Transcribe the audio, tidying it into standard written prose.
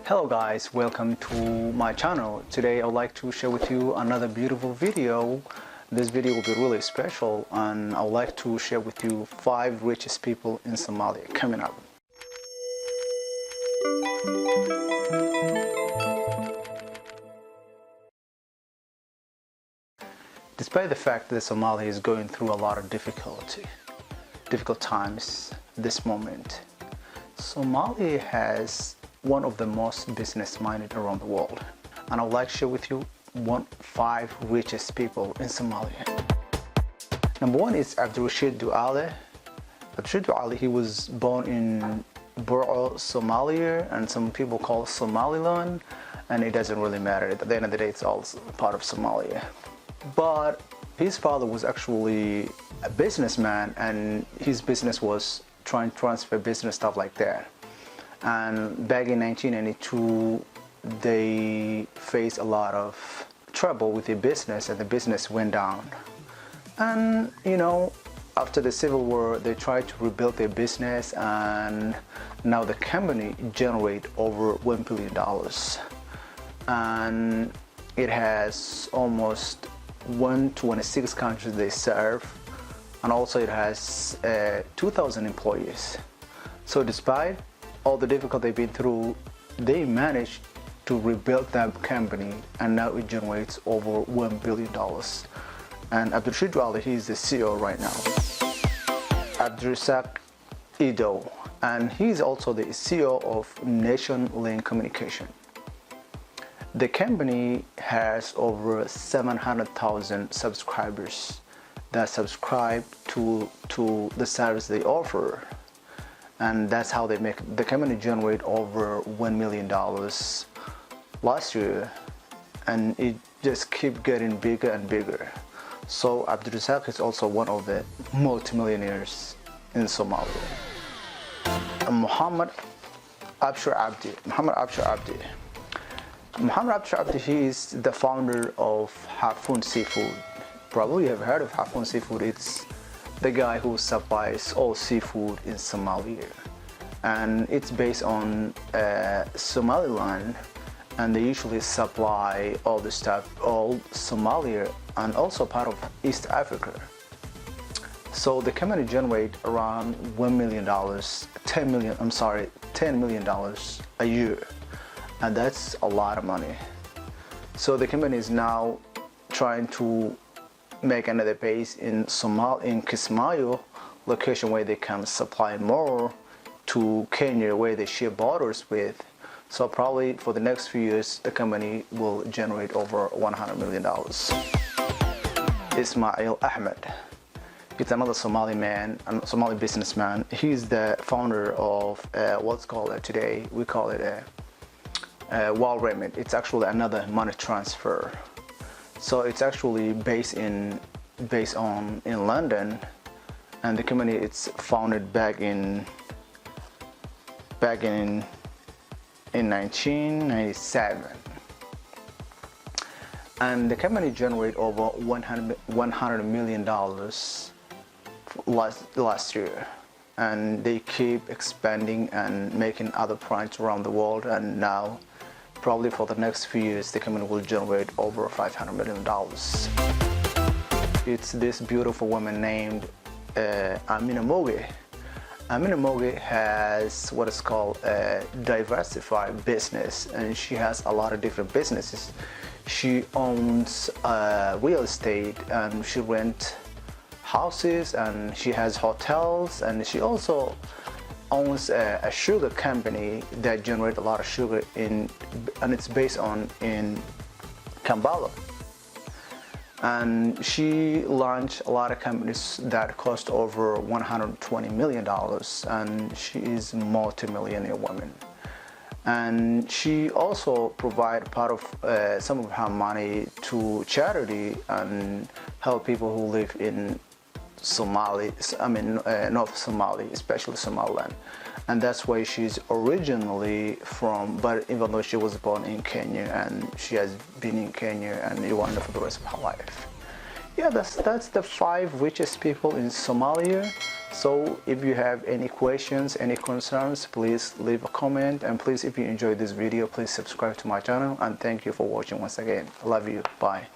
Hello guys, welcome to my channel. Today I would like to share with you another beautiful video. This video will be really special and I would like to share with you 5 richest people in Somalia coming up. Despite the fact that Somalia is going through a lot of difficult times this moment, Somalia has one of the most business-minded around the world, and I would like to share with you 5 richest people in Somalia. Number 1 is Abdi Rashid Duale. Abdi Rashid Duale, he was born in Borough, Somalia, and some people call it Somaliland, and it doesn't really matter. At the end of the day, it's all part of Somalia. But his father was actually a businessman, and his business was trying to transfer business stuff like that. And back in 1992, they faced a lot of trouble with their business, and the business went down. And after the Civil War, they tried to rebuild their business, and now the company generates over $1 billion. And it has almost 126 countries they serve, and also it has 2,000 employees. So despite all the difficulty they've been through, they managed to rebuild that company, and now it generates over $1 billion. And Abdi Rashid Duale, he's the CEO right now. Adusheido, and he's also the CEO of Nation Link Communication. The company has over 700,000 subscribers that subscribe to the service they offer. And that's how they make the company generate over $1 million last year, and it just keep getting bigger and bigger. So Abdi Rashid is also one of the multimillionaires in Somalia. And Mohamed Abshir Abdi, he is the founder of Habphon seafood. Probably you have heard of Habphon seafood. It's the guy who supplies all seafood in Somalia, and it's based on Somaliland, and they usually supply all the stuff, all Somalia, and also part of East Africa. So the company generate around $10 million a year, and that's a lot of money. So the company is now trying to make another base in Kismayo location, where they can supply more to Kenya, where they share borders with. So probably for the next few years, the company will generate over $100 million. Ismail Ahmed, he's another Somali businessman. He's the founder of what's called today, we call it WorldRemit. It's actually another money transfer. So it's actually based in London, and the company it's founded back in 1997, and the company generated over $100 million last year, and they keep expanding and making other branches around the world, and now probably for the next few years the company will generate over $500 million. It's this beautiful woman named Amina Mooge. Amina Mooge has what is called a diversified business, and she has a lot of different businesses. She owns real estate, and she rents houses, and she has hotels, and she also owns a sugar company that generates a lot of sugar and it's based in Kampala. And she launched a lot of companies that cost over $120 million, and she is a multi-millionaire woman. And she also provides part of some of her money to charity and help people who live in North Somalia, especially Somaliland. And that's where she's originally from, but even though she was born in Kenya, and she has been in Kenya and Rwanda for the rest of her life. yeah, that's the 5 richest people in Somalia. So if you have any questions, any concerns, please leave a comment, and please, if you enjoyed this video, please subscribe to my channel, and thank you for watching once again. I love you. Bye.